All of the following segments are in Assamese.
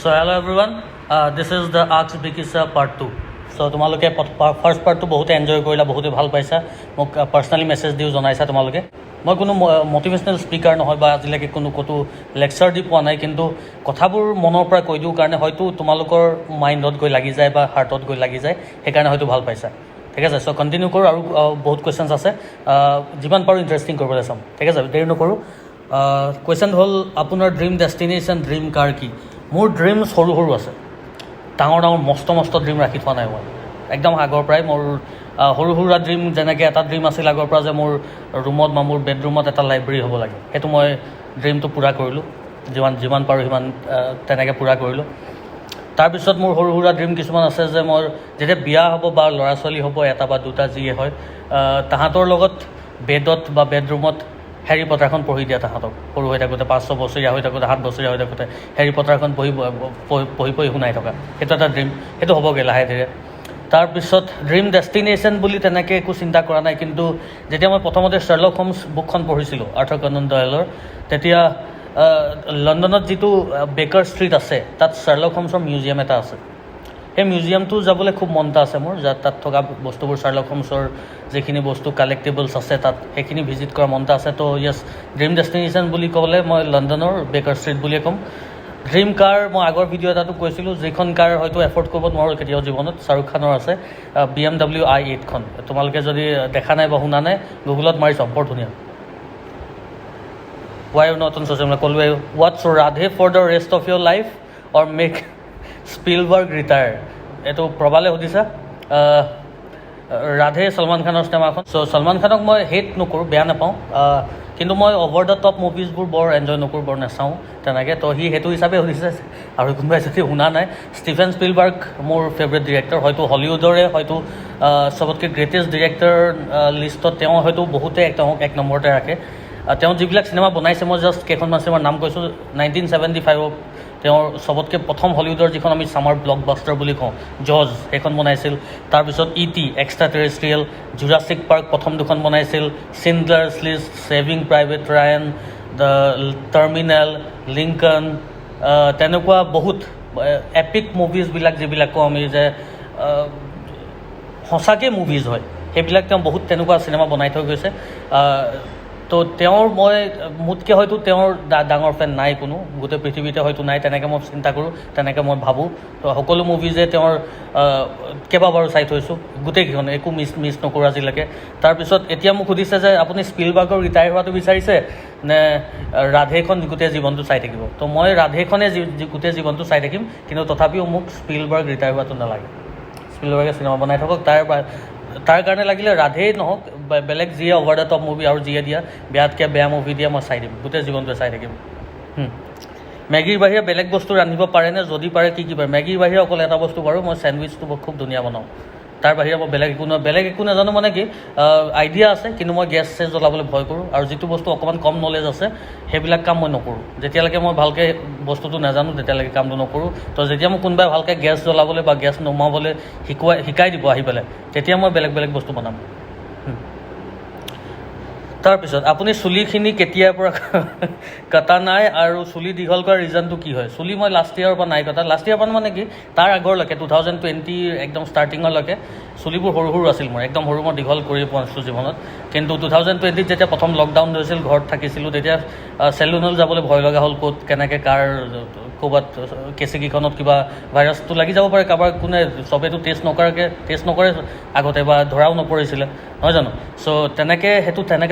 So hello everyone, this is the Ask Bikisa part 2. So তোমালোকে ফাৰ্ষ্ট পাৰ্টটো বহুতে এনজয় কৰিলা, বহুতে ভাল পাইছা, মোক পাৰ্চনেলি মেছেজ দিও জনাইছা তোমালোকে। মই কোনো মটিভেশ্যনেল স্পীকাৰ নহয় বা আজিলৈকে ক'তো লেকচাৰ দি পোৱা নাই, কিন্তু কথাবোৰ মনৰ পৰা কৈ দিওঁ কাৰণে হয়তো তোমালোকৰ মাইণ্ডত গৈ লাগি যায় বা হাৰ্টত গৈ লাগি যায়, সেইকাৰণে হয়তো ভাল পাইছা। ঠিক আছে, চ' কণ্টিনিউ কৰোঁ। আৰু বহুত কুৱেশ্যনছ আছে, যিমান পাৰোঁ ইণ্টাৰেষ্টিং কৰিবলৈ চাম। ঠিক আছে, দেৰি নকৰোঁ। কুৱেশ্যন হ'ল আপোনাৰ ড্ৰিম ডেষ্টিনেশ্যন, ড্ৰিম কাৰ কি? মোৰ ড্ৰিমছ সৰু সৰু আছে, ডাঙৰ মস্ত ড্ৰিম ৰাখি থোৱা নাই মই। একদম আগৰ পৰাই মোৰ সৰু সুৰা ড্ৰিম, যেনেকৈ এটা ড্ৰিম আছিল আগৰ পৰা যে মোৰ ৰুমত বা মোৰ বেডৰুমত এটা লাইব্ৰেৰী হ'ব লাগে, সেইটো মই ড্ৰিমটো পূৰা কৰিলোঁ, যিমান পাৰোঁ সিমান তেনেকৈ পূৰা কৰিলোঁ। তাৰপিছত মোৰ সৰু সুৰা ড্ৰিম কিছুমান আছে যে মোৰ যেতিয়া বিয়া হ'ব বা ল'ৰা ছোৱালী হ'ব, এটা বা দুটা যিয়ে হয়, তাহাঁতৰ লগত বেডত বা বেডৰুমত হেৰি পটাৰখন পঢ়ি দিয়া তাহাঁতক, সৰু হৈ থাকোঁতে 5-6 বছৰীয়া হৈ থাকোঁতে 7 বছৰীয়া হৈ থাকোঁতে হেৰি পটাৰখন পঢ়ি শুনাই থকা, সেইটো এটা ড্ৰিম, সেইটো হ'বগৈ লাহে ধীৰে। তাৰপিছত ড্ৰিম ডেষ্টিনেশ্যন বুলি তেনেকৈ একো চিন্তা কৰা নাই, কিন্তু যেতিয়া মই প্ৰথমতে শ্বাৰ্লক হোমছ বুকখন পঢ়িছিলোঁ আৰ্থৰ কনন ডয়েলৰ, তেতিয়া লণ্ডনত যিটো বেকাৰ ষ্ট্ৰীট আছে তাত শ্বাৰ্লক হোমছৰ মিউজিয়াম এটা আছে। সেই মিউজিয়ামটো যাবলৈ খুব মন এটা আছে মোৰ, তাত থকা বস্তুবোৰ, শ্বাৰ্লক হোমছৰ যিখিনি বস্তু কালেক্টেবলছ আছে তাত, সেইখিনি ভিজিট কৰাৰ মন এটা আছে। তো য়েছ, ড্ৰিম ডেষ্টিনেশ্যন বুলি ক'লে মই লণ্ডনৰ বেকাৰ ষ্ট্ৰীট বুলিয়ে ক'ম। ড্ৰিম কাৰ মই আগৰ ভিডিঅ' এটাতো কৈছিলোঁ, যিখন কাৰ হয়তো এফৰ্ড কৰিব নোৱাৰোঁ কেতিয়াও জীৱনত, শ্বাহৰুখ খানৰ আছে BMW i8খন। তোমালোকে যদি দেখা নাই বা শুনা নাই, গুগলত মাৰি চাওক, বৰ ধুনীয়া। Why are you not on social media? Call what's Radhe for the rest of your life or make Spielberg retire? এইটো প্ৰবালে সুধিছা। ৰাধে ছলমান খানৰ চিনেমাখন। চ' ছলমান খানক মই হেট নকৰোঁ, বেয়া নাপাওঁ, কিন্তু মই অভাৰ দ্য টপ মুভিজবোৰ বৰ এনজয় নকৰোঁ, বৰ নাচাওঁ তেনেকৈ। তো সি সেইটো হিচাপে সুধিছে, আৰু কোনোবাই যদি শুনা নাই, ষ্টিফেন স্পিলবাৰ্গ মোৰ ফেভৰেট ডিৰেক্টৰ, হয়তো হলিউডৰে হয়তো চবতকৈ গ্ৰেটেষ্ট ডিৰেক্টৰ লিষ্টত তেওঁ হয়তো বহুতে তেওঁক 1 নম্বৰতে ৰাখে। তেওঁ যিবিলাক চিনেমা বনাইছে, মই জাষ্ট কেইখনমান চিনেমাৰ নাম কৈছোঁ। 1975 তেওঁৰ চবতকৈ প্ৰথম হলিউডৰ যিখন আমি ছামাৰ ব্লকবাষ্টাৰ বুলি কওঁ, জজ, সেইখন বনাইছিল। তাৰপিছত E.T. এক্সট্ৰা টেৰেষ্ট্ৰিয়েল, জুৰাছিক পাৰ্ক প্ৰথম 2খন বনাইছিল, Schindler's List, Saving Private Ryan, The Terminal, Lincoln, তেনেকুৱা বহুত এপিক মুভিজবিলাক যিবিলাক কওঁ আমি যে সঁচাকৈ মুভিজ হয়, সেইবিলাক তেওঁ বহুত তেনেকুৱা চিনেমা বনাই থৈ গৈছে। তো তেওঁৰ মই মোতকৈ হয়তো তেওঁৰ ডাঙৰ ফেন নাই কোনো, গোটেই পৃথিৱীতে হয়তো নাই, তেনেকৈ মই চিন্তা কৰোঁ, তেনেকৈ মই ভাবোঁ। তো সকলো মুভিজে তেওঁৰ কেইবাবাৰো চাই থৈছোঁ, গোটেইকেইখন, একো মিছ নকৰোঁ আজিলৈকে। তাৰপিছত এতিয়া মোক সুধিছে যে আপুনি স্পিলবাৰ্গৰ ৰিটায়াৰ হোৱাটো বিচাৰিছে নে ৰাধেখন গোটেই জীৱনটো চাই থাকিব? তো মই ৰাধেখনে গোটেই জীৱনটো চাই থাকিম, কিন্তু তথাপিও মোক স্পিলবাৰ্গ ৰিটায়াৰ হোৱাটো নালাগে। স্পিলবাৰ্গে চিনেমা বনাই থাকক, তাৰ কাৰণে লাগিলে ৰাধেই নহওক, বেলেগ যিয়ে অভাৰ দ্য টপ মুভি আৰু যিয়ে দিয়া বেয়াতকৈ বেয়া মুভি দিয়া মই চাই দিম, গোটেই জীৱনটোৱে চাই থাকিম। মেগীৰ বাহিৰে বেলেগ বস্তু ৰান্ধিব পাৰেনে? যদি পাৰে কি পাৰে? মেগীৰ বাহিৰে অকল এটা বস্তু পাৰোঁ, মই চেণ্ডউইচটো খুব ধুনীয়া বনাওঁ। তাৰ বাহিৰে মই বেলেগ একো নাজানো, মানে কি আইডিয়া আছে, কিন্তু মই গেছ জ্বলাবলৈ ভয় কৰোঁ, আৰু যিটো বস্তু অকণমান কম নলেজ আছে সেইবিলাক কাম মই নকৰোঁ। যেতিয়ালৈকে মই ভালকৈ বস্তুটো নাজানো তেতিয়ালৈকে কামটো নকৰোঁ। তো যেতিয়া মোক কোনোবাই ভালকৈ গেছ জ্বলাবলৈ বা গেছ নুমাবলৈ শিকাই দিব আহি পেলাই, তেতিয়া মই বেলেগ বস্তু বনাম। তাৰপিছত আপুনি চুলিখিনি কেতিয়াৰ পৰা কটা নাই, আৰু চুলি দীঘল কৰাৰ ৰিজনটো কি হয়? চুলি মই লাষ্ট ইয়েৰৰ পৰা নাই কটা। লাষ্ট ইয়েৰৰ পৰা মানে কি, তাৰ আগৰলৈকে 2020 একদম ষ্টাৰ্টিঙলৈকে চুলিবোৰ সৰু সৰু আছিল মোৰ, একদম সৰু, মই দীঘল কৰি পোৱা নাছিলোঁ জীৱনত। কিন্তু 2020 যেতিয়া প্ৰথম লকডাউন হৈছিল, ঘৰত থাকিছিলোঁ, তেতিয়া চেলুনলৈ যাবলৈ ভয় লগা হ'ল, ক'ত কেনেকৈ কাৰ ক'ৰবাত কেঁচিকেইখনত কিবা ভাইৰাছটো লাগি যাব পাৰে কাৰোবাৰ, কোনে চবেইতো টেষ্ট নকৰে আগতে, বা ধৰাও নপৰিছিলে, নহয় জানো? চ' তেনেকৈ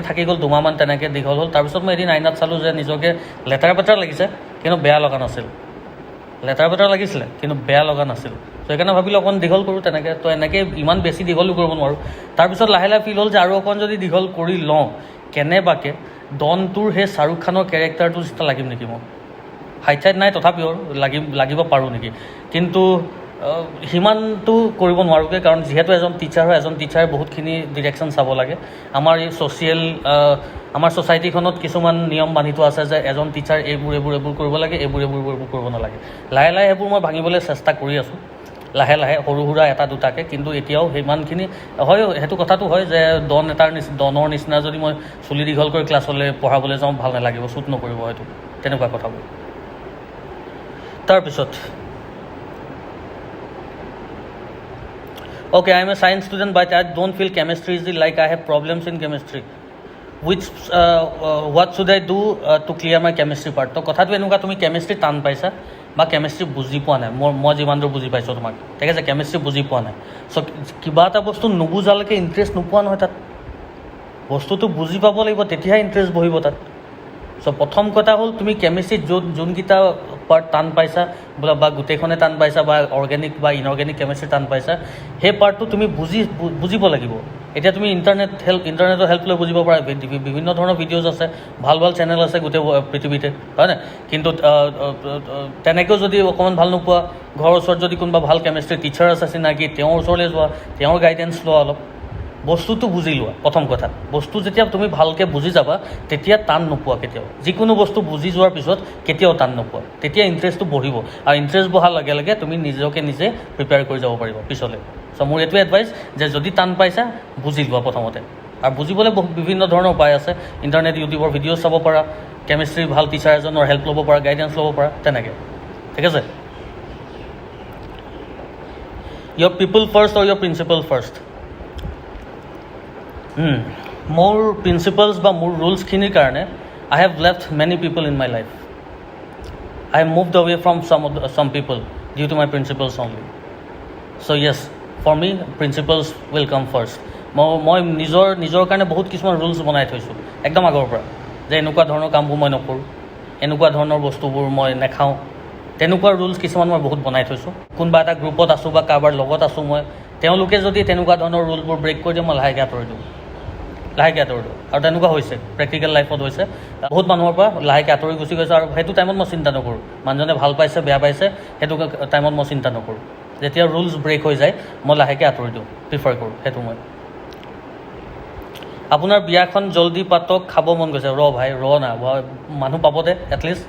থাকি গ'ল, 2 মাহমান তেনেকৈ দীঘল হ'ল। তাৰপিছত মই এদিন আইনাত চালোঁ যে নিজকে লেতেৰা লাগিছে, কিন্তু বেয়া লগা নাছিল। লেতেৰা লাগিছিলে, কিন্তু বেয়া লগা নাছিল। ত' সেইকাৰণে ভাবিলোঁ অকণ দীঘল কৰোঁ তেনেকৈ। তো এনেকৈ ইমান বেছি দীঘলো কৰিব নোৱাৰোঁ। তাৰপিছত লাহে ফিল হ'ল যে আৰু অকণ যদি দীঘল কৰি লওঁ, কেনেবাকৈ ডন 2ৰ সেই শ্বাহৰুখ খানৰ কেৰেক্টাৰটো নিচিনা লাগিম নেকি? মই হাইট নাই, তথাপিও লাগিব পাৰোঁ নেকি? কিন্তু সিমানটো কৰিব নোৱাৰোঁগৈ, কাৰণ যিহেতু এজন টিচাৰ হয়, এজন টিচাৰে বহুতখিনি ডিৰেকশ্যন চাব লাগে। আমাৰ এই আমাৰ ছ'চাইটিখনত কিছুমান নিয়ম বান্ধি থোৱা আছে যে এজন টিচাৰ এইবোৰ কৰিব লাগে, এইবোৰ কৰিব নালাগে। লাহে সেইবোৰ মই ভাঙিবলৈ চেষ্টা কৰি আছোঁ, লাহে সৰু সুৰা এটা দুটাকৈ। কিন্তু এতিয়াও সিমানখিনি হয়, সেইটো কথাটো হয় যে ডনৰ নিচিনা যদি মই চুলি দীঘল কৰি ক্লাছলৈ পঢ়াবলৈ যাওঁ, ভাল নালাগিব, শ্বুট নকৰিব হয়তো, তেনেকুৱা কথাবোৰ। তাৰপিছত okay, I am a science student but I don't feel chemistry easy, like I have problems in chemistry, which what should I do to clear my chemistry part? তো কথাটো এনেকুৱা তুমি কেমিষ্ট্ৰি টান পাইছা বা কেমিষ্ট্ৰি বুজি পোৱা নাই, মই যিমান দূৰ বুজি পাইছোঁ তোমাক, ঠিক আছে, কেমিষ্ট্ৰি বুজি পোৱা নাই। চ' কিবা এটা বস্তু নুবুজালৈকে ইণ্টাৰেষ্ট নোপোৱা নহয় তাত, বস্তুটো বুজি পাব লাগিব, তেতিয়াহে ইণ্টাৰেষ্ট বহিব তাত। চ' প্ৰথম কথা হ'ল তুমি কেমিষ্ট্ৰিত যোনকেইটা পাৰ্ট টান পাইছা বা গোটেইখনে টান পাইছা বা অৰ্গেনিক বা ইনঅৰ্গেনিক কেমিষ্ট্ৰি টান পাইছা, সেই পাৰ্টটো তুমি বুজিব লাগিব। এতিয়া তুমি ইণ্টাৰনেটৰ হেল্প লৈ বুজিব পাৰা, বিভিন্ন ধৰণৰ ভিডিঅ'জ আছে, ভাল ভাল চেনেল আছে গোটেই পৃথিৱীতে, হয়নে? কিন্তু তেনেকৈও যদি অকণমান ভাল নোপোৱা, ঘৰৰ ওচৰত যদি কোনোবা ভাল কেমিষ্ট্ৰি টিচাৰ আছে চিনাকি, তেওঁৰ ওচৰলৈ যোৱা, তেওঁৰ গাইডেঞ্চ লোৱা অলপ, বস্তুটো বুজি লোৱা। প্ৰথম কথা, বস্তু যেতিয়া তুমি ভালকৈ বুজি যাবা তেতিয়া টান নোপোৱা কেতিয়াও। যিকোনো বস্তু বুজি যোৱাৰ পিছত কেতিয়াও টান নোপোৱা, তেতিয়া ইণ্টাৰেষ্টটো বঢ়িব, আৰু ইণ্টাৰেষ্ট বঢ়াৰ লগে লগে তুমি নিজকে নিজে প্ৰিপেয়াৰ কৰি যাব পাৰিবা পিছলৈ। চ' মোৰ এইটোৱে এডভাইচ যে যদি টান পাইছা বুজি লোৱা প্ৰথমতে, আৰু বুজিবলৈ বিভিন্ন ধৰণৰ উপায় আছে, ইণ্টাৰনেট ইউটিউবৰ ভিডিঅ' চাব পাৰা, কেমিষ্ট্ৰিৰ ভাল টিচাৰ এজনৰ হেল্প ল'ব পাৰা, গাইডেঞ্চ ল'ব পাৰা, তেনেকৈ, ঠিক আছে। Your people first or your principle first? মোৰ প্ৰিন্সিপালছ বা মোৰ ৰুলছখিনিৰ কাৰণে I have left many people in my life. I have moved away from some people due to my principles only. So yes, for me principles will come first. মই নিজৰ কাৰণে বহুত কিছুমান ৰুলছ বনাই থৈছোঁ একদম আগৰ পৰা, যে এনেকুৱা ধৰণৰ কামবোৰ মই নকৰোঁ, এনেকুৱা ধৰণৰ বস্তুবোৰ মই নাখাওঁ, তেনেকুৱা ৰুলছ কিছুমান মই বহুত বনাই থৈছোঁ। কোনোবা এটা গ্ৰুপত আছোঁ বা কাৰোবাৰ লগত আছোঁ মই, তেওঁলোকে যদি তেনেকুৱা ধৰণৰ ৰুলবোৰ ব্ৰেক কৰি দিয়ে মই লাহেকৈ আঁতৰি দিওঁ। আৰু তেনেকুৱা হৈছে, প্ৰেক্টিকেল লাইফত হৈছে, বহুত মানুহৰ পৰা লাহেকৈ আঁতৰি গুচি গৈছে, আৰু সেইটো টাইমত মই চিন্তা নকৰোঁ, মানুহজনে ভাল পাইছে বেয়া পাইছে সেইটো টাইমত মই চিন্তা নকৰোঁ। যেতিয়া ৰুলছ ব্ৰেক হৈ যায় মই লাহেকৈ আঁতৰি দিওঁ, প্ৰিফাৰ কৰোঁ সেইটো মই। আপোনাৰ বিয়াখন জল্দি পাতক, খাব মন গৈছে। ভাই না, মানুহ পাব দে এটলিষ্ট।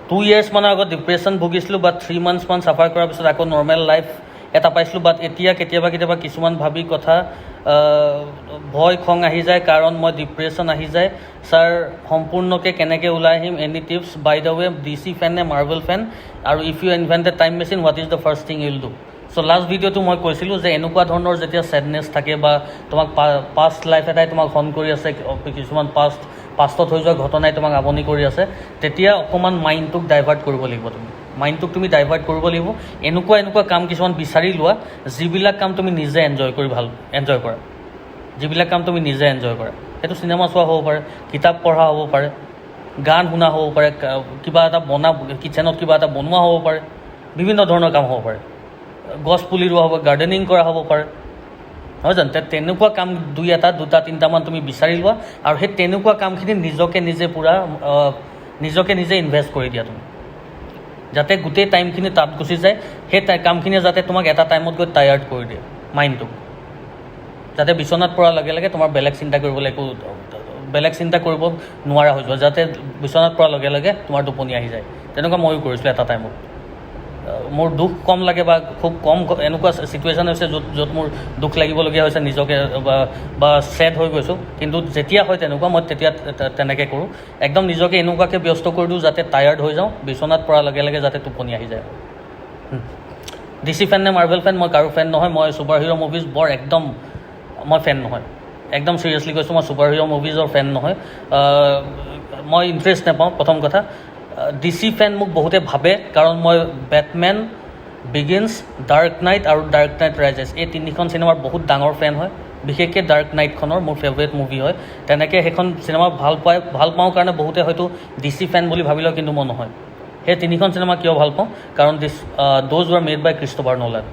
2 years মানৰ আগত ডিপ্ৰেশ্যন ভুগিছিলোঁ, বাট 3 months মান চাফাৰ কৰাৰ পিছত আকৌ নৰ্মেল লাইফ এটা পাইছিলোঁ, বাট এতিয়া কেতিয়াবা কিছুমান ভাবি কথা ভয় খং আহি যায়, কাৰণ মই ডিপ্ৰেশ্যন আহি যায়। ছাৰ সম্পূৰ্ণকৈ কেনেকৈ ওলাই আহিম? Any tips? By the way, DC fan নে মাৰ্ভেল ফেন? আৰু if you invent a time machine, what is the first thing you will do? So' last ভিডিঅ'টো মই কৈছিলোঁ যে এনেকুৱা ধৰণৰ যেতিয়া ছেডনেছ থাকে বা তোমাক পাষ্ট লাইফ এটাই তোমাক হৰ্ণ কৰি আছে, কিছুমান পাষ্টত হৈ যোৱা ঘটনাই তোমাক আমনি কৰি আছে, তেতিয়া অকণমান মাইণ্ডটোক ডাইভাৰ্ট কৰিব লাগিব। তুমি ডাইভাৰ্ট কৰিব লাগিব, এনেকুৱা কাম কিছুমান বিচাৰি লোৱা, যিবিলাক কাম তুমি নিজে এনজয় কৰা, যিবিলাক কাম তুমি নিজে এনজয় কৰা। সেইটো চিনেমা চোৱা হ'ব পাৰে, কিতাপ পঢ়া হ'ব পাৰে, গান শুনা হ'ব পাৰে, কিবা এটা কিটচেনত কিবা এটা বনোৱা হ'ব পাৰে, বিভিন্ন ধৰণৰ কাম হ'ব পাৰে, গছ পুলি ৰোৱা হ'ব, গাৰ্ডেনিং কৰা হ'ব পাৰে, নহয় জানো? তেনেকুৱা কাম 2-এটা 2টা 3টামান তুমি বিচাৰি লোৱা, আৰু সেই তেনেকুৱা কামখিনি নিজকে নিজে ইনভেষ্ট কৰি দিয়া তুমি, যাতে গোটেই টাইমখিনি তাত গুচি যায়। সেই কামখিনিয়ে যাতে তোমাক এটা টাইমত গৈ টায়াৰ্ড কৰি দিয়ে মাইণ্ডটোক, যাতে বিচনাত পৰাৰ লগে লগে তোমাৰ বেলেগ চিন্তা কৰিব নোৱাৰা হৈ যোৱা, যাতে বিচনাত পৰাৰ লগে লগে তোমাৰ টোপনি আহি যায়। তেনেকুৱা ময়ো কৰিছিলোঁ এটা টাইমত। মোৰ দুখ কম লাগে বা খুব কম এনেকুৱা ছিটুৱেশ্যন হৈছে য'ত মোৰ দুখ লাগিবলগীয়া হৈছে নিজকে বা ছেড হৈ গৈছোঁ, কিন্তু যেতিয়া হয় তেনেকুৱা মই তেতিয়া তেনেকৈ কৰোঁ, একদম নিজকে এনেকুৱাকৈ ব্যস্ত কৰি দিওঁ যাতে টায়াৰ্ড হৈ যাওঁ, বিচনাত পৰাৰ লগে লগে যাতে টোপনি আহি যায়। DC ফেন নে মাৰ্ভেল ফেন? মই কাৰো ফেন নহয়। মই ছুপাৰ হিৰ' মুভিজ মই ফেন নহয়, একদম চিৰিয়াছলি কৈছোঁ, মই ছুপাৰ হিৰ' মুভিজৰ ফেন নহয়। মই ইণ্টাৰেষ্ট নাপাওঁ প্ৰথম কথা। DC ফেন মোক বহুতে ভাবে, কাৰণ মই বেটমেন বিগিনছ, ডাৰ্ক নাইট আৰু ডাৰ্ক নাইট ৰাইজেছ, এই 3খন চিনেমাৰ বহুত ডাঙৰ ফেন হয়। বিশেষকৈ ডাৰ্ক নাইটখনৰ মোৰ ফেভৰেট মুভি হয়। তেনেকৈ সেইখন চিনেমা ভাল পাওঁ কাৰণে বহুতে হয়তো DC ফেন বুলি ভাবি লয়, কিন্তু মই নহয়। সেই 3খন চিনেমা কিয় ভাল পাওঁ? কাৰণ those were made by Christopher Nolan.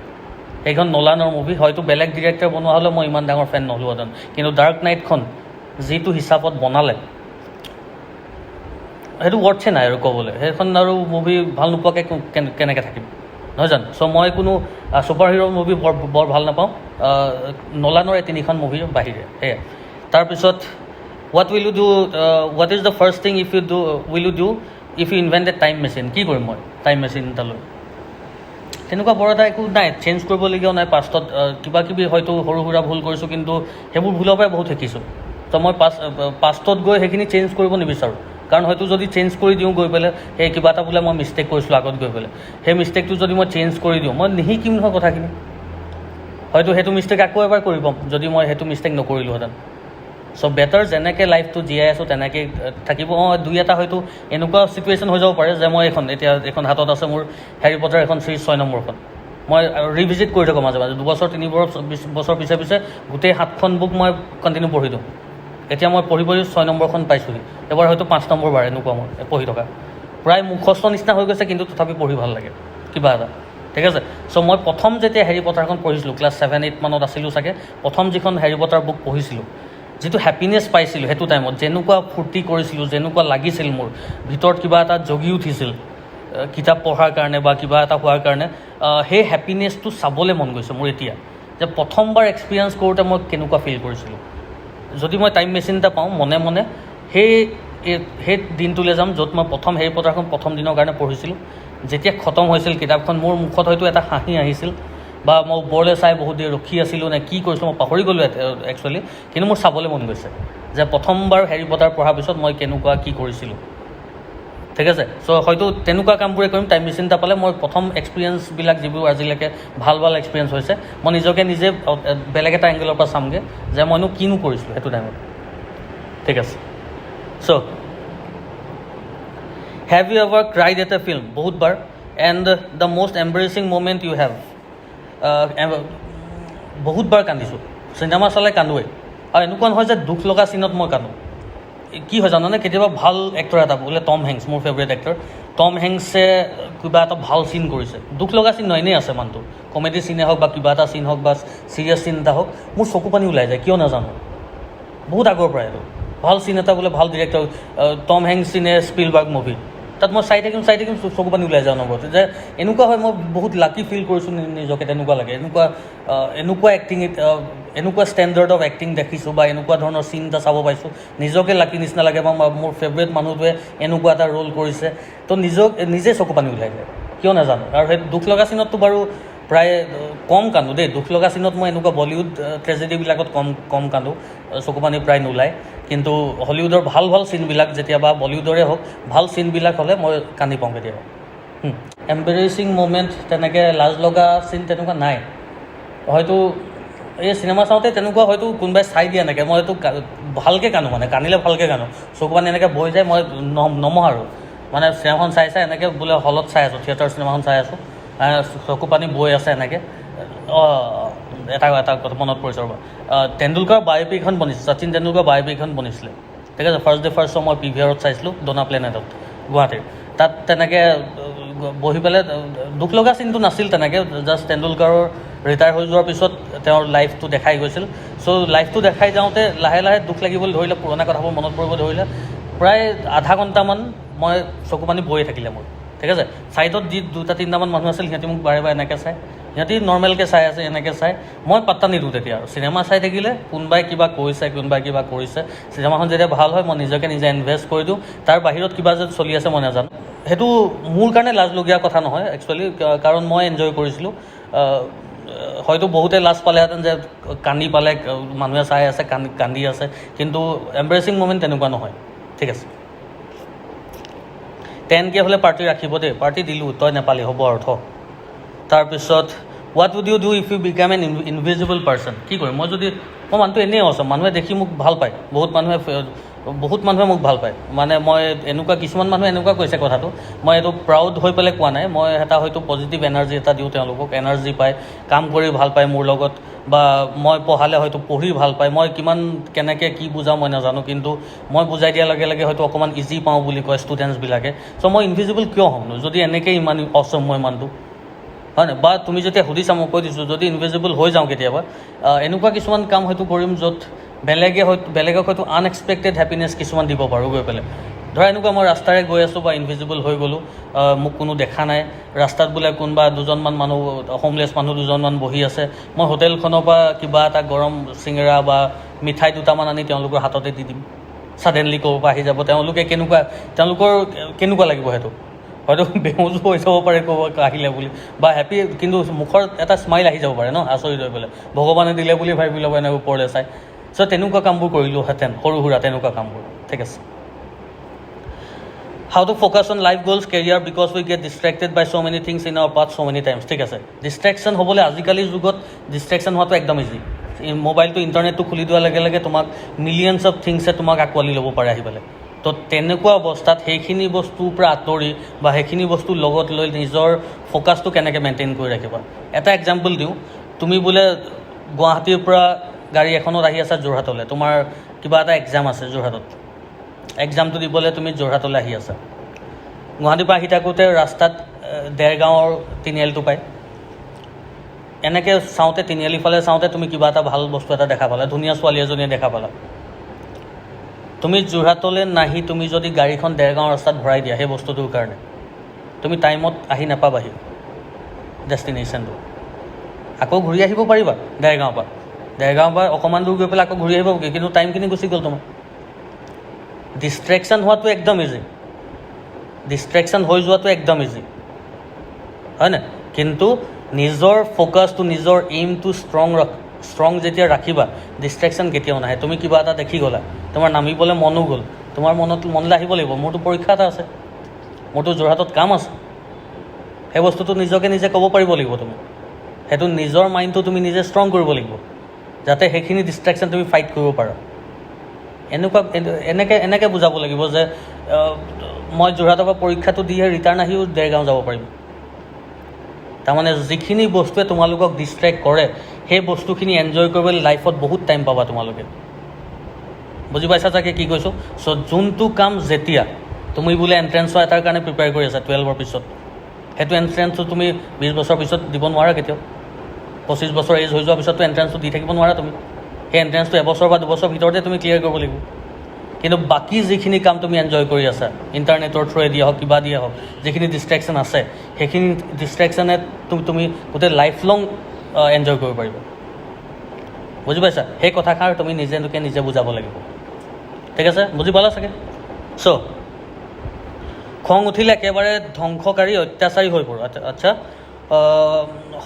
সেইখন নোলানৰ মুভি, হয়তো বেলেগ ডিৰেক্টৰ বনোৱা হ'লেও মই ইমান ডাঙৰ ফেন নহ'লোহেঁতেন, কিন্তু ডাৰ্ক নাইটখন যিটো হিচাপত বনালে সেইটো ৱৰ্ডছে নাই আৰু ক'বলৈ। সেইখন আৰু মুভি ভাল নোপোৱাকৈ কেনেকৈ থাকিম, নহয় জানো? চ' মই কোনো ছুপাৰ হিৰ' মুভি বৰ ভাল নাপাওঁ নোলানৰ এই 3খন মুভিৰ বাহিৰে। সেয়াই। তাৰপিছত what is the first thing will you do if you invent a time machine? কি কৰিম মই টাইম মেচিন এটা লৈ? তেনেকুৱা বৰ এটা একো নাই, চেঞ্জ কৰিবলগীয়াও নাই। পাষ্টত কিবাকিবি হয়তো সৰু সুৰা ভুল কৰিছোঁ, কিন্তু সেইবোৰ ভুলৰ পৰাই বহুত শিকিছোঁ। তো মই পাষ্টত গৈ সেইখিনি চেঞ্জ কৰিব নিবিচাৰোঁ। কাৰণ হয়তো যদি চেঞ্জ কৰি দিওঁ গৈ পেলাই সেই কিবা এটা বোলে মই মিষ্টেক কৰিছিলোঁ আগত গৈ পেলাই সেই মিষ্টেকটো যদি মই চেঞ্জ কৰি দিওঁ মই নিশিকিম নহয় কথাখিনি হয়তো সেইটো মিষ্টেক আকৌ এবাৰ কৰি পাম যদি মই সেইটো মিষ্টেক নকৰিলোহেঁতেন চ' বেটাৰ যেনেকৈ লাইফটো জীয়াই আছোঁ তেনেকৈ থাকিব দুই এটা হয়তো এনেকুৱা চিটুৱেশ্যন হৈ যাব পাৰে যে মই এখন হাতত আছে মোৰ হেৰি পটাৰ এখন চিৰিজ 6 নম্বৰখন মই ৰিভিজিট কৰি থাকোঁ মাজে মাজে 2 বছৰ 3 বছৰ পিছে পিছে গোটেই 7খন বুক মই কণ্টিনিউ পঢ়ি দিওঁ এতিয়া মই পঢ়ি 6 নম্বৰখন পাইছোঁহি এবাৰ হয়তো 5 নম্বৰ বাৰ এনেকুৱা মই পঢ়ি থকা প্ৰায় মুখস্থ নিচিনা হৈ গৈছে কিন্তু তথাপি পঢ়ি ভাল লাগে কিবা এটা ঠিক আছে চ' মই প্ৰথম যেতিয়া হেৰি পটাৰখন পঢ়িছিলোঁ ক্লাছ 7-8 মানত আছিলোঁ চাগে প্ৰথম যিখন হেৰি পটাৰ বুক পঢ়িছিলোঁ যিটো হেপিনেছ পাইছিলোঁ সেইটো টাইমত যেনেকুৱা ফূৰ্তি কৰিছিলোঁ যেনেকুৱা লাগিছিল মোৰ ভিতৰত কিবা এটা জগি উঠিছিল কিতাপ পঢ়াৰ কাৰণে বা কিবা এটা হোৱাৰ কাৰণে সেই হেপিনেছটো চাবলৈ মন গৈছে মোৰ এতিয়া যে প্ৰথমবাৰ এক্সপিৰিয়েঞ্চ কৰোঁতে মই কেনেকুৱা ফিল কৰিছিলোঁ যদি মই টাইম মেচিন এটা পাওঁ মনে মনে সেই দিনটোলৈ যাম য'ত মই প্ৰথম হেৰি পটাৰখন প্ৰথম দিনৰ কাৰণে পঢ়িছিলোঁ যেতিয়া খতম হৈছিল কিতাপখন মোৰ মুখত হয়তো এটা হাঁহি আহিছিল বা মই ওপৰলৈ চাই বহুত দেৰি ৰখি আছিলোঁ নে কি কৰিছিলোঁ মই পাহৰি গ'লোঁ একচুৱেলি কিন্তু মোৰ চাবলৈ মন গৈছে যে প্ৰথমবাৰ হেৰি পটাৰ পঢ়াৰ পিছত মই কেনেকুৱা কি কৰিছিলোঁ ঠিক আছে চ' হয়তো তেনেকুৱা কামবোৰে কৰিম টাইম মেচিন এটা পালে মই প্ৰথম এক্সপিৰিয়েঞ্চবিলাক যিবোৰ আজিলৈকে ভাল এক্সপিৰিয়েঞ্চ হৈছে মই নিজকে নিজে বেলেগ এটা এংগেলৰ পৰা চামগৈ যে মইনো কিনো কৰিছিলোঁ সেইটো টাইমত ঠিক আছে so' have you ever cried at a film বহুতবাৰ and the most embarrassing moment you have বহুতবাৰ কান্দিছোঁ চিনেমা চালে কান্দোৱেই আৰু এনেকুৱা নহয় যে দুখ লগা চিনত মই কান্দোঁ কি হয় জানানে কেতিয়াবা ভাল এক্টৰ এটা বোলে টম হেংছ মোৰ ফেভৰেট এক্টৰ টম হেংছে কিবা এটা ভাল চিন কৰিছে দুখ লগা চিন নহয় এনেই আছে মানুহটো কমেডি চিনে হওক বা কিবা এটা চিন হওক বা চিৰিয়াছ চিন এটা হওক মোৰ চকু পানী ওলাই যায় কিয় নাজানো বহুত আগৰ পৰা এইটো ভাল চিন এটা বোলে ভাল ডিৰেক্টৰ টম হেংছ চিনে স্পিলবাৰ্গ মুভি তাত মই চাই থাকিম চকু পানী ওলাই যাওঁ নম্বৰটো যে এনেকুৱা হয় মই বহুত লাকি ফিল কৰিছোঁ নিজকে তেনেকুৱা লাগে এনেকুৱা এক্টিং এনেকুৱা ষ্টেণ্ডাৰ্ড অফ এক্টিং দেখিছোঁ বা এনেকুৱা ধৰণৰ চিন এটা চাব পাইছোঁ নিজকে লাকি নিচিনা লাগে বা মোৰ ফেভৰেট মানুহটোৱে এনেকুৱা এটা ৰোল কৰিছে তো নিজে চকু পানী ওলাই যায় কিয় নাজানো আৰু সেই দুখ লগা চিনততো বাৰু প্ৰায় কম কান্দো দেই দুখ লগা চিনত মই এনেকুৱা বলিউড ট্ৰেজেডিবিলাকত কম কান্দো চকু পানী প্ৰায় নোলায় কিন্তু হলিউডৰ ভাল চিনবিলাক যেতিয়া বা বলিউডৰে হওক ভাল চিনবিলাক হ'লে মই কান্দি পাওঁ কেতিয়াবা এম্বেৰেচিং মুমেণ্ট তেনেকৈ লাজ লগা চিন তেনেকুৱা নাই হয়তো এই চিনেমা চাওঁতে তেনেকুৱা হয়তো কোনোবাই চাই দিয়া এনেকৈ মই হয়তো ভালকৈ কান্দো মানে কান্দিলে ভালকৈ কান্দো চকু পানী এনেকৈ বৈ যায় মই নমহাৰো মানে চিনেমাখন চাই এনেকৈ বোলে হলত চাই আছোঁ থিয়েটাৰ চিনেমাখন চাই আছোঁ চকু পানী বৈ আছে এনেকৈ এটা কথা মনত পৰিছে ৰ'বা তেণ্ডুলকাৰ বায়'পিক এখন বনিছে শচীন তেণ্ডুলকাৰ বায়'পিক এখন বনিছিলে ঠিক আছে ফাৰ্ষ্ট শ্ব' মই PVR-ত চাইছিলোঁ ডোনা প্লেনেটত গুৱাহাটীৰ তাত তেনেকৈ বহি পেলাই দুখ লগা চিনটো নাছিল তেনেকৈ জাষ্ট তেণ্ডুলকাৰৰ ৰিটায়াৰ হৈ যোৱাৰ পিছত তেওঁৰ লাইফটো দেখাই গৈছিল চ' লাইফটো দেখাই যাওঁতে লাহে লাহে দুখ লাগিবলৈ ধৰিলে পুৰণা কথাবোৰ মনত পৰিব ধৰিলে প্ৰায় আধা ঘণ্টামান মই চকু পানী বৈয়ে থাকিলে মোৰ ঠিক আছে ছাইডত যি 2-3টামান মানুহ আছিল সিহঁতি মোক বাৰে এনেকৈ চাই সিহঁতি নৰ্মেলকৈ চাই আছে এনেকৈ চাই মই পাত্তা নিদিওঁ তেতিয়া আৰু চিনেমা চাই থাকিলে কোনোবাই কিবা কৈছে কোনোবাই কিবা কৰিছে চিনেমাখন যেতিয়া ভাল হয় মই নিজকে নিজে ইনভেষ্ট কৰি দিওঁ তাৰ বাহিৰত কিবা যে চলি আছে মই নাজানো সেইটো মোৰ কাৰণে লাজলগীয়া কথা নহয় একচুৱেলি কাৰণ মই এনজয় কৰিছিলোঁ হয়তো বহুতে লাজ পালেহেঁতেন যে কান্দি পালে মানুহে চাই আছে কান্দি আছে কিন্তু এম্বাৰেচিং মুমেণ্ট তেনেকুৱা নহয় ঠিক আছে 10K হ'লে পাৰ্টি ৰাখিব দেই পাৰ্টি দিলোঁ তই নেপালি হ'ব আৰু থ তাৰপিছত what would you do if you become an invisible person কি কৰিম মই মানুহটো এনেই আছোঁ মানুহে দেখি মোক ভাল পায় বহুত মানুহে মোক ভাল পায় মানে মই এনেকুৱা কিছুমান মানুহে এনেকুৱা কৈছে কথাটো মই এইটো প্ৰাউড হৈ পেলাই কোৱা নাই মই এটা হয়তো পজিটিভ এনাৰ্জি এটা দিওঁ তেওঁলোকক এনাৰ্জি পায় কাম কৰি ভাল পায় মোৰ লগত বা মই পঢ়ালে হয়তো পঢ়ি ভাল পায় মই কেনেকৈ কি বুজাওঁ মই নাজানো কিন্তু মই বুজাই দিয়াৰ লগে লগে হয়তো অকণমান ইজি পাওঁ বুলি কয় ষ্টুডেণ্টছবিলাকে চ' মই ইনভিজিবল কিয় হ'মনো যদি এনেকৈ ইমান অচম মই মানুহটো হয় নাই বা তুমি যেতিয়া সুধিছা মই কৈ দিছোঁ যদি ইনভিজিবল হৈ যাওঁ কেতিয়াবা এনেকুৱা কিছুমান কাম হয়তো কৰিম য'ত বেলেগক হয়তো আনএক্সপেক্টেড হেপিনেছ কিছুমান দিব পাৰোঁ গৈ পেলাই ধৰা এনেকুৱা মই ৰাস্তাৰে গৈ আছোঁ বা ইনভিজিবল হৈ গ'লোঁ মোক কোনো দেখা নাই ৰাস্তাত বোলে কোনোবা দুজনমান মানুহ হোমলেছ মানুহ দুজনমান বহি আছে মই হোটেলখনৰ পৰা কিবা এটা গৰম চিঙৰা বা মিঠাই দুটামান আনি তেওঁলোকৰ হাততে দি দিম ছাডেনলি ক'ৰ পৰা আহি যাব তেওঁলোকৰ কেনেকুৱা লাগিব সেইটো হয়তো বেহুজো হৈ যাব পাৰে ক'ব আহিলে বুলি বা হেপী কিন্তু মুখৰ এটা স্মাইল আহি যাব পাৰে ন আচৰিত হৈ পেলাই ভগৱানে দিলে বুলি ভাবি ল'ব এনেকৈ ওপৰলৈ চাই চ' তেনেকুৱা কামবোৰ কৰিলোহেঁতেন সৰু সুৰা তেনেকুৱা কামবোৰ ঠিক আছে How to focus on life goals, career, because we get distracted by so many things in our path so many times. ঠিক আছে, ডিষ্ট্ৰেকশ্যন হ'বলৈ আজিকালিৰ যুগত ডিষ্ট্ৰেকশ্যন হোৱাটো একদম ইজি। মোবাইলটো ইণ্টাৰনেটটো খুলি দিয়াৰ লগে লগে তোমাক মিলিয়নছ অফ থিংছে তোমাক আঁকোৱালি ল'ব পাৰে আহি পেলাই। তো তেনেকুৱা অৱস্থাত সেইখিনি বস্তুৰ পৰা আঁতৰি বা সেইখিনি বস্তু লগত লৈ নিজৰ ফ'কাছটো কেনেকৈ মেইনটেইন কৰি ৰাখিবা। এটা এক্সাম্পল দিওঁ, তুমি বোলে গুৱাহাটীৰ পৰা গাড়ী এখনত আহি আছা যোৰহাটলৈ, তোমাৰ কিবা এটা এক্সাম আছে যোৰহাটত, এক্সামটো দিবলৈ তুমি যোৰহাটলৈ আহি আছা। গুৱাহাটীৰ পৰা আহি থাকোঁতে ৰাস্তাত দেৰগাঁৱৰ তিনিআলিটো পায়, এনেকৈ চাওঁতে তিনিআলি ফালে চাওঁতে তুমি কিবা এটা ভাল বস্তু এটা দেখা পালা, ধুনীয়া ছোৱালী এজনীয়ে দেখা পালা। তুমি যোৰহাটলৈ নাহি তুমি যদি গাড়ীখন দেৰগাঁও ৰাস্তাত ভৰাই দিয়া সেই বস্তুটোৰ কাৰণে, তুমি টাইমত আহি নাপাবাহি ডেষ্টিনেশ্যনটো। আকৌ ঘূৰি আহিব পাৰিবা দেৰগাঁৱৰ পৰা অকণমান দূৰ গৈ পেলাই আকৌ ঘূৰি আহিব, কিন্তু টাইমখিনি গুচি গ'ল তোমাৰ। ডিষ্ট্ৰেকশ্যন হোৱাটো একদম ইজি, ডিষ্ট্ৰেকশ্যন হৈ যোৱাটো একদম ইজি, হয়নে? কিন্তু নিজৰ ফ'কাছটো, নিজৰ এইমটো ষ্ট্ৰং যেতিয়া ৰাখিবা, ডিষ্ট্ৰেকশ্যন কেতিয়াও নাহে। তুমি কিবা এটা দেখি গ'লা, তোমাৰ নামিবলৈ মনো গ'ল, তোমাৰ মনলৈ আহিব লাগিব মোৰতো পৰীক্ষা এটা আছে, মোৰতো যোৰহাটত কাম আছে, সেই বস্তুটো নিজকে নিজে ক'ব পাৰিব লাগিব। তুমি সেইটো নিজৰ মাইণ্ডটো তুমি নিজে ষ্ট্ৰং কৰিব লাগিব, যাতে সেইখিনি ডিষ্ট্ৰেকশ্যন তুমি ফাইট কৰিব পাৰা। এনেকৈ বুজাব লাগিব যে মই যোৰহাটৰ পৰা পৰীক্ষাটো দিহে ৰিটাৰ্ণ আহিও দেৰগাঁও যাব পাৰিম। তাৰমানে যিখিনি বস্তুৱে তোমালোকক ডিষ্ট্ৰেক্ট কৰে সেই বস্তুখিনি এনজয় কৰিবলৈ লাইফত বহুত টাইম পাবা তোমালোকে। বুজি পাইছা চাগে কি কৈছোঁ? চ' যোনটো কাম যেতিয়া তুমি বোলে এণ্ট্ৰেঞ্চৰ এটাৰ কাৰণে প্ৰিপেয়াৰ কৰি আছা 12ৰ পিছত, সেইটো এণ্ট্ৰেঞ্চটো তুমি 20 বছৰ পিছত দিব নোৱাৰা কেতিয়াও। 25 বছৰ এজ হৈ যোৱাৰ পিছততো এণ্ট্ৰেঞ্চটো দি থাকিব নোৱাৰা তুমি। সেই এণ্ট্ৰেঞ্চটো এবছৰ বা 2 বছৰ ভিতৰতে তুমি ক্লিয়াৰ কৰিব লাগিব। কিন্তু বাকী যিখিনি কাম তুমি এনজয় কৰি আছা, ইণ্টাৰনেটৰ থ্ৰুৱেদি হওক কিবা দিয়ে হওক, যিখিনি ডিষ্ট্ৰেকশ্যন আছে সেইখিনি ডিষ্ট্ৰেকশ্যনে তুমি গোটেই লাইফ লং এনজয় কৰিব পাৰিবা। বুজি পাইছা? সেই কথাষাৰ তুমি নিজে বুজাব লাগিব। ঠিক আছে, বুজি পালা চাগে? চ' খং উঠিলে একেবাৰে ধ্বংসকাৰী অত্যাচাৰী হৈ পৰোঁ। আচ্ছা,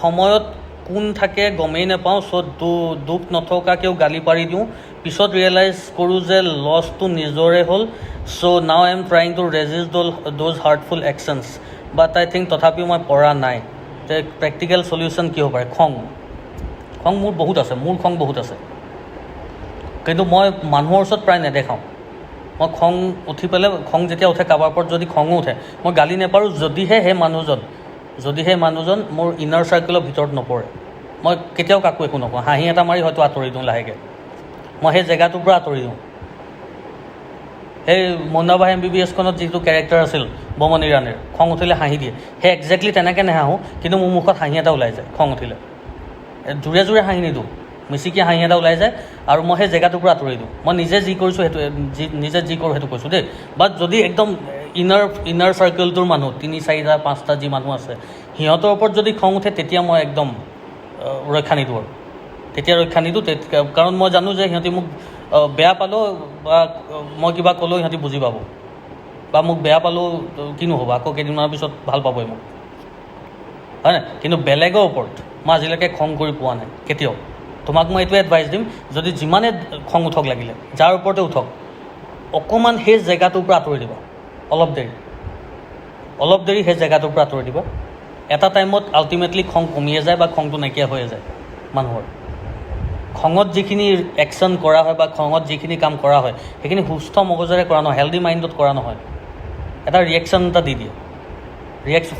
সময়ত কোন থাকে গমেই নাপাওঁ, চ' দুখ নথকাকেও গালি পাৰি দিওঁ, পিছত ৰিয়েলাইজ কৰোঁ যে লছটো নিজৰে হ'ল। So' now I am trying to resist those hurtful actions, but I think তথাপিও মই পৰা নাই। যে প্ৰেক্টিকেল চলিউশ্যন কি হ'ব পাৰে? খং মোৰ বহুত আছে, মোৰ খং বহুত আছে, কিন্তু মই মানুহৰ ওচৰত প্ৰায় নেদেখাওঁ। মই খং উঠি পেলাই, খং যেতিয়া উঠে কাৰোবাৰ ওপৰত যদি খঙো উঠে, মই গালি নেপাৰোঁ যদিহে সেই মানুহজন মোৰ ইনাৰ চাৰ্কেলৰ ভিতৰত নপৰে। মই কেতিয়াও কাকো একো নকওঁ, হাঁহি এটা মাৰি হয়তো আঁতৰি দিওঁ লাহেকৈ, মই সেই জেগাটোৰ পৰা আঁতৰি দিওঁ। সেই মুন্নাবাই MBBSখনত যিটো কেৰেক্টাৰ আছিল বমন ইৰাণীৰ, খং উঠিলে হাঁহি দিয়ে, সেই একজেক্টলি তেনেকৈ নাহাঁহোঁ, কিন্তু মোৰ মুখত হাঁহি এটা ওলাই যায় খং উঠিলে। জোৰে হাঁহি নিদিওঁ, মিচিকি হাঁহি এটা ওলাই যায়, আৰু মই সেই জেগাটোৰ পৰা আঁতৰি দিওঁ। মই নিজে যি কৰিছোঁ সেইটো, নিজে যি কৰোঁ সেইটো কৈছোঁ দেই। বাট যদি একদম ইনাৰ চাৰ্কেলটোৰ মানুহ 3, 4, 5টা যি মানুহ আছে, সিহঁতৰ ওপৰত যদি খং উঠে, তেতিয়া মই একদম ৰক্ষা নিদিওঁ আৰু। তেতিয়া ৰক্ষা নিদিওঁ, কাৰণ মই জানো যে সিহঁতি মোক বেয়া পালেও বা মই কিবা ক'লেও সিহঁতি বুজি পাব, বা মোক বেয়া পালেও কিনো হ'ব, আকৌ কেইদিনমানৰ পিছত ভাল পাবই মোক, হয় নাই? কিন্তু বেলেগৰ ওপৰত মই আজিলৈকে খং কৰি পোৱা নাই কেতিয়াও। তোমাক মই এইটোৱে এডভাইচ দিম, যদি যিমানে খং উঠক লাগিলে, যাৰ ওপৰতে উঠক, অকণমান সেই জেগাটোৰ পৰা আঁতৰি দিবা, অলপ দেৰি সেই জেগাটোৰ পৰা আঁতৰি দিবা। এটা টাইমত আল্টিমেটলি খং কমিয়ে যায় বা খংটো নাইকিয়া হৈয়ে যায় মানুহৰ। খঙত যিখিনি একশ্যন কৰা হয় বা খঙত যিখিনি কাম কৰা হয়, সেইখিনি সুস্থ মগজেৰে কৰা নহয়, হেল্ডি মাইণ্ডত কৰা নহয়। এটা ৰিয়েকশ্যন এটা দি দিয়ে,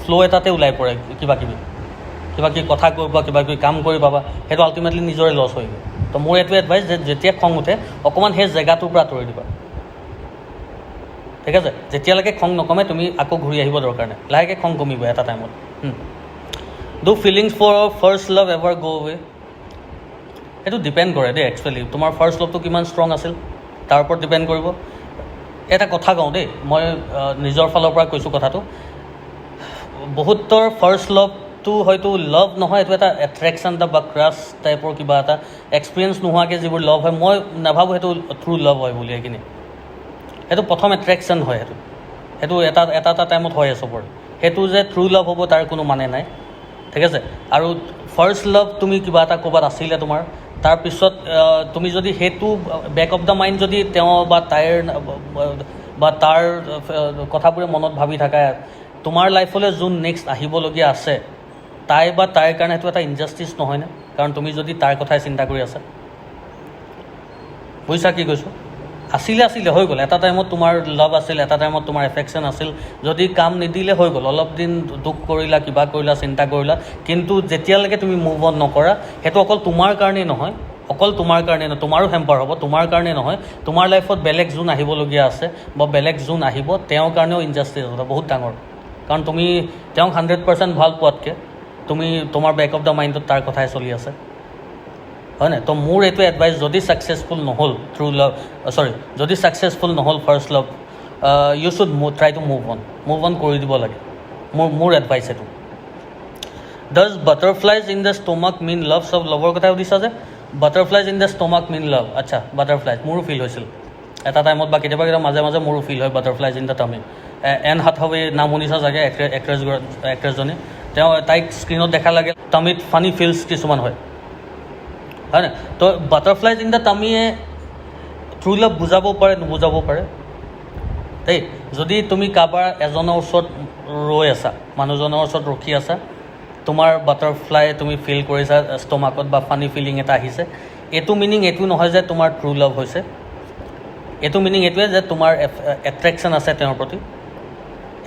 ফ্ল' এটাতে ওলাই পৰে, কিবা কিবি কথা কৈ বা কিবা কিবি কাম কৰি পাবা, সেইটো আল্টিমেটলি নিজৰে লছ হৈ গ'ল। তো মোৰ এইটো এডভাইচ যে যেতিয়া খং উঠে, অকণমান সেই জেগাটোৰ পৰা আঁতৰি দিবা। ঠিক আছে? যেতিয়ালৈকে খং নকমে তুমি আকৌ ঘূৰি আহিব দৰকাৰ নাই, লাহেকৈ খং কমিব এটা টাইমত। Do feelings for first love ever go' away? সেইটো ডিপেণ্ড কৰে দেই। একচুৱেলি তোমাৰ ফাৰ্ষ্ট লাভটো কিমান ষ্ট্ৰং আছিল তাৰ ওপৰত ডিপেণ্ড কৰিব। এটা কথা কওঁ দেই, মই নিজৰ ফালৰ পৰা কৈছোঁ কথাটো, বহুতৰ ফাৰ্ষ্ট লাভটো হয়তো লাভ নহয়, এইটো এটা এট্ৰেকশ্যন এটা বা ক্ৰাছ টাইপৰ কিবা এটা এক্সপিৰিয়েঞ্চ নোহোৱাকৈ যিবোৰ লাভ হয়, মই নাভাবোঁ সেইটো থ্ৰু লাভ হয় বুলি। সেইটো প্ৰথম এট্ৰেকশ্যন হয়, সেইটো এটা টাইমত হয় চবৰে। সেইটো যে থ্ৰু লাভ হ'ব তাৰ কোনো মানে নাই। ঠিক আছে? আৰু ফাৰ্ষ্ট লাভ তুমি কিবা এটা ক'ৰবাত আছিলে তোমাৰ, তাৰপিছত তুমি যদি সেইটো বেক অফ দ্য মাইণ্ড যদি তেওঁ বা তাইৰ বা তাৰ কথাবোৰে মনত ভাবি থাকা, তোমাৰ লাইফলৈ যোন নেক্সট আহিবলগীয়া আছে তাই বা তাইৰ কাৰণে সেইটো এটা ইনজাষ্টিছ নহয়নে? কাৰণ তুমি যদি তাৰ কথাই চিন্তা কৰি আছা, বুজিছা কি কৈছোঁ? আছিলে হৈ গ'ল, এটা টাইমত তোমাৰ লাভ আছিল, এটা টাইমত তোমাৰ এফেকশ্যন আছিল, যদি কাম নিদিলে হৈ গ'ল, অলপ দিন দুখ কৰিলা, কিবা কৰিলা, চিন্তা কৰিলা, কিন্তু যেতিয়ালৈকে তুমি মুভ অন নকৰা, সেইটো অকল তোমাৰ কাৰণেই নহয়, তোমাৰো হেম্পাৰ হ'ব, তোমাৰ কাৰণে নহয়, তোমাৰ লাইফত বেলেগ যোন আহিবলগীয়া আছে বা বেলেগ যোন আহিব তেওঁৰ কাৰণেও ইনজাষ্টিছ হ'ব, বহুত ডাঙৰ। কাৰণ তুমি তেওঁক 100% ভাল পোৱাতকৈ তুমি তোমাৰ বেক অফ দ্য মাইণ্ডত তাৰ কথাই চলি আছে, হয় নাই? তো মোৰ এইটো এডভাইচ, যদি ছাকচেছফুল নহ'ল যদি ছাকচেছফুল নহ'ল first love, you should try to move on কৰি দিব লাগে, মোৰ এডভাইচ এইটো। Does butterflies in the stomach mean love? চব লাভৰ কথা সুধিছা যে, butterflies in the stomach mean love. আচ্ছা, বাটাৰফ্লাইজ মোৰো ফিল হৈছিল এটা টাইমত, বা কেতিয়াবা মাজে মাজে মোৰো ফিল হয় butterflies in the tummy. N হাথাৱে নাম শুনিছা চাগে, এক্ট্ৰেছজনী, তাইক স্ক্ৰীণত দেখা লাগে, টামিত ফানী ফিলছ কিছুমান হয় নাই? তো বাটাৰফ্লাইজ ইন দ্য টামিয়ে ট্ৰু লাভ বুজাব পাৰে, নুবুজাব পাৰে দেই। যদি তুমি কাৰোবাৰ এজনৰ ওচৰত ৰৈ আছা, মানুহজনৰ ওচৰত ৰখি আছা, তোমাৰ বাটাৰফ্লাই তুমি ফিল কৰিছা ষ্টমাকত বা ফানী ফিলিং এটা আহিছে, এইটো মিনিং এইটো নহয় যে তোমাৰ ট্ৰু লাভ হৈছে, এইটো মিনিং এইটোৱে যে তোমাৰ এট্ৰেকশ্যন আছে তেওঁৰ প্ৰতি,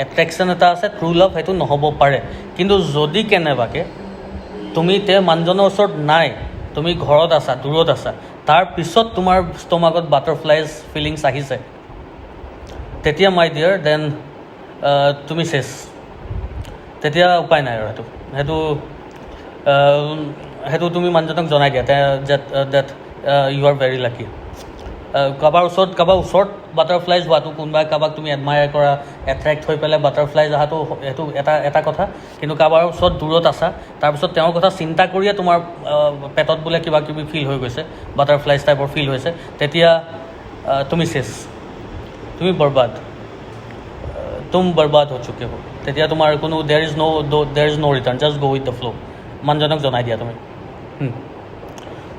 এট্ৰেকশ্যন এটা আছে, ট্ৰু লাভ সেইটো নহ'ব পাৰে। কিন্তু যদি কেনেবাকৈ তুমি মানুহজনৰ ওচৰত নাই, তুমি ঘৰত আছা, দূৰত আছা, তাৰপিছত তোমাৰ ষ্টমাকত বাটাৰফ্লাইজ ফিলিংছ আহিছে, তেতিয়া মাই ডিয়াৰ দেন তুমি চেছ, তেতিয়া উপায় নাই আৰু সেইটো তুমি মানুহজনক জনাই দিয়া ডেট ইউ আৰ ভেৰি লাকি। কাৰোবাৰ ওচৰত বাটাৰফ্লাইজ হোৱাটো, কোনোবাই কাৰোবাক তুমি এডমায়াৰ কৰা, এট্ৰেক্ট হৈ পেলাই বাটাৰফ্লাইজ অহাটো, সেইটো এটা কথা। কিন্তু কাৰোবাৰ ওচৰত দূৰত আছা, তাৰপিছত তেওঁৰ কথা চিন্তা কৰিয়ে তোমাৰ পেটত বোলে কিবা কিবি ফিল হৈ গৈছে, বাটাৰফ্লাইজ টাইপৰ ফিল হৈছে, তেতিয়া তুমি চেছ, তুমি বৰবাদ, বৰবাদ হৈ চুকে हो। তেতিয়া তোমাৰ কোনো there is no' return, just go' with the flow'. মানুহজনক জনাই দিয়া তুমি।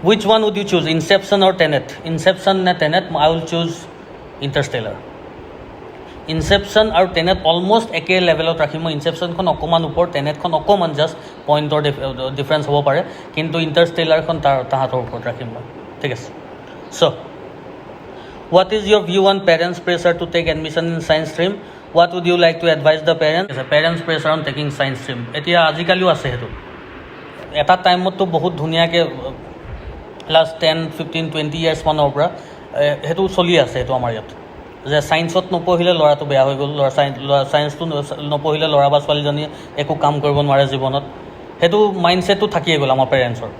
Which one would you choose, Inception or Tenet? Inception নে Tenet? I will choose Interstellar. Inception আৰু টেনেট অলমষ্ট একে লেভেলত ৰাখিম মই। ইনচেপশ্যনখন অকণমান ওপৰত, টেনেটখন অকণমান জাষ্ট পইণ্টৰ ডিফাৰেঞ্চ হ'ব পাৰে, কিন্তু ইণ্টাৰষ্টেলাৰখন তাহাঁতৰ ওপৰত ৰাখিম মই, ঠিক আছে? So' what is your view on parents pressure to take admission in science stream? What would you like to advise the parents pressure on taking science stream? এতিয়া আজিকালিও আছে সেইটো, এটা টাইমততো বহুত ধুনীয়াকৈ লাষ্ট 10, 15, 20 ইয়াৰ্ছমানৰ পৰা সেইটো চলি আছে, সেইটো আমাৰ ইয়াত, যে ছায়েন্সত নপঢ়িলে ল'ৰাটো বেয়া হৈ গ'ল, ছায়েন্সটো নপঢ়িলে ল'ৰা বা ছোৱালীজনীয়ে একো কাম কৰিব নোৱাৰে জীৱনত, সেইটো মাইণ্ডছেটটো থাকিয়ে গ'ল আমাৰ পেৰেণ্টছৰ।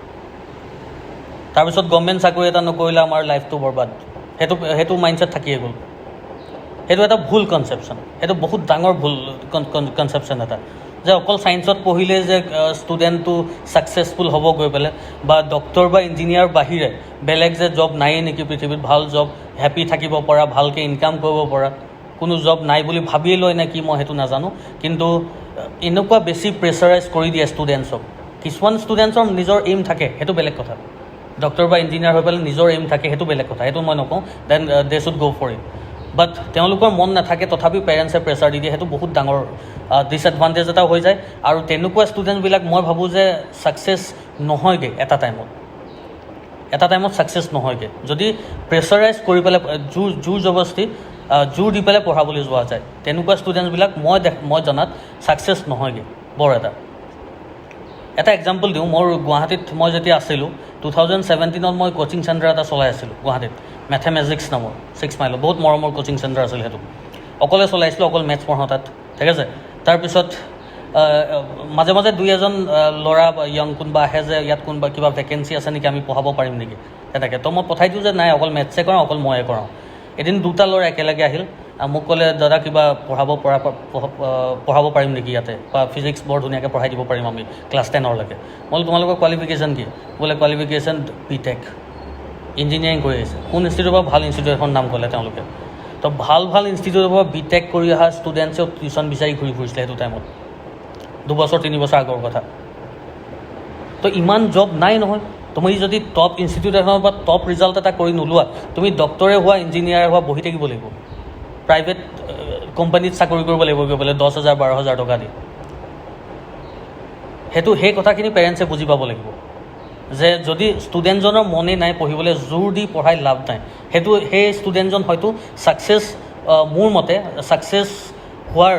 তাৰপিছত গভৰ্ণমেণ্ট চাকৰি এটা নকৰিলে আমাৰ লাইফটো বৰবাদ, সেইটো মাইণ্ডছেট থাকিয়ে গ'ল। সেইটো এটা ভুল কনচেপশ্যন, সেইটো বহুত ডাঙৰ ভুল কনচেপশ্যন এটা, যে অকল ছায়েন্সত পঢ়িলে যে ষ্টুডেণ্টটো ছাকচেছফুল হ'ব গৈ পেলাই, বা ডক্টৰ বা ইঞ্জিনিয়াৰ বাহিৰে বেলেগ যে জব নায়েই নেকি পৃথিৱীত, ভাল জব, হেপী থাকিব পৰা, ভালকৈ ইনকাম কৰিব পৰা কোনো জব নাই বুলি ভাবিয়ে লয় নে কি, মই সেইটো নাজানো। কিন্তু এনেকুৱা বেছি প্ৰেছাৰাইজ কৰি দিয়ে ষ্টুডেণ্টছক। কিছুমান ষ্টুডেণ্টছৰ নিজৰ এইম থাকে, সেইটো বেলেগ কথা, ডক্টৰ বা ইঞ্জিনিয়াৰ হৈ পেলাই নিজৰ এইম থাকে, সেইটো বেলেগ কথা, সেইটো মই নকওঁ, দেন দে শুড গ' ফৰ ইট। বাট তেওঁলোকৰ মন নাথাকে, তথাপিও পেৰেণ্টছে প্ৰেছাৰ দি দিয়ে, সেইটো বহুত ডাঙৰ ডিছএডভান্টেজ এটা হৈ যায়। আৰু তেনেকুৱা ষ্টুডেণ্টবিলাক মই ভাবোঁ যে ছাকচেছ নহয়গৈ, এটা টাইমত ছাকচেছ নহয়গৈ, যদি প্ৰেছাৰাইজ কৰি পেলাই জোৰ জবস্তি জোৰ দি পেলাই পঢ়াবলৈ যোৱা যায়। তেনেকুৱা ষ্টুডেণ্টছবিলাক মই জনাত ছাকচেছ নহয়গৈ বৰ এটা এক্সাম্পল দিওঁ। মোৰ গুৱাহাটীত মই যেতিয়া আছিলোঁ 2017ত মই কোচিং চেণ্টাৰ এটা চলাই আছিলোঁ গুৱাহাটীত, মেথমেটিক্স নামৰ, 6 মাইলত, বহুত মৰমৰ কোচিং চেণ্টাৰ আছিল সেইটো, অকলে চলাইছিলোঁ, অকল মেথছ পঢ়াওঁ তাত, ঠিক আছে। তাৰপিছত মাজে মাজে 2-এজন ল'ৰা বা য়ং কোনোবা আহে যে ইয়াত কোনোবা কিবা ভেকেঞ্চি আছে নেকি, আমি পঢ়াব পাৰিম নেকি, তেনেকৈ। তো মই পঠাই দিওঁ যে নাই, অকল মেথছে কৰাওঁ, অকল ময়ে কৰাওঁ। এদিন 2টা ল'ৰা একেলগে আহিল, মোক ক'লে দাদা কিবা পঢ়াব পাৰিম নেকি ইয়াতে, বা ফিজিক্স বৰ ধুনীয়াকৈ পঢ়াই দিব পাৰিম আমি ক্লাছ 10লৈকে। মই বোলো তোমালোকৰ কোৱালিফিকেশ্যন কি? বোলে কোৱালিফিকেশ্যন BTech, ইঞ্জিনিয়াৰিং কৰি আহিছে। কোন ইনষ্টিটিউটৰ পৰা? ভাল ইনষ্টিটিউট এখন নাম ক'লে তেওঁলোকে। তো ভাল ইনষ্টিটিউটৰ পৰা BTech কৰি অহা ষ্টুডেণ্টছেও টিউশ্যন বিচাৰি ঘূৰি ফুৰিছিলে সেইটো টাইমত, 2-3 বছৰ আগৰ কথা। তো ইমান জব নাই নহয়, তুমি যদি টপ ইনষ্টিটিউট এখনৰ পৰা টপ ৰিজাল্ট এটা কৰি নোলোৱা, তুমি ডক্টৰে হোৱা, ইঞ্জিনিয়াৰ হোৱা, বহি থাকিব লাগিব। প্ৰাইভেট কোম্পানীত চাকৰি কৰিব লাগিব গৈ পেলাই 10,000 12,000 টকা দি। সেই কথাখিনি পেৰেণ্টছে বুজি পাব লাগিব যে যদি ষ্টুডেণ্টজনৰ মনে নাই পঢ়িবলৈ, জোৰ দি পঢ়াই লাভ নাই। সেই ষ্টুডেণ্টজন হয়তো ছাকচেছ, মোৰ মতে ছাকচেছ হোৱাৰ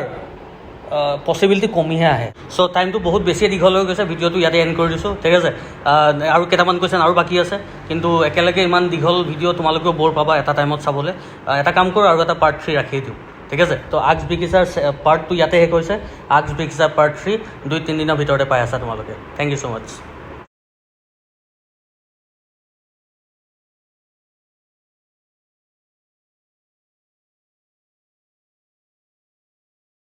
পচিবিলিটি কমিহে আহে। চ' টাইমটো বহুত বেছিয়ে দীঘল হৈ গৈছে, ভিডিঅ'টো ইয়াতে এণ্ড কৰি দিছোঁ, ঠিক আছে। আৰু কেইটামান কুৱেশ্যন আৰু বাকী আছে, কিন্তু একেলগে ইমান দীঘল ভিডিঅ' তোমালোকেও ব'ৰ পাবা এটা টাইমত চাবলৈ। এটা কাম কৰোঁ, আৰু এটা পাৰ্ট 3 ৰাখি দিওঁ, ঠিক আছে। তো আস্ক বিকি ছাৰ পাৰ্ট 2 ইয়াতে শেষ হৈছে। আস্ক বিকি ছাৰ পাৰ্ট 3 2-3 দিনৰ ভিতৰতে পাই আছা তোমালোকে। Thank you so' much.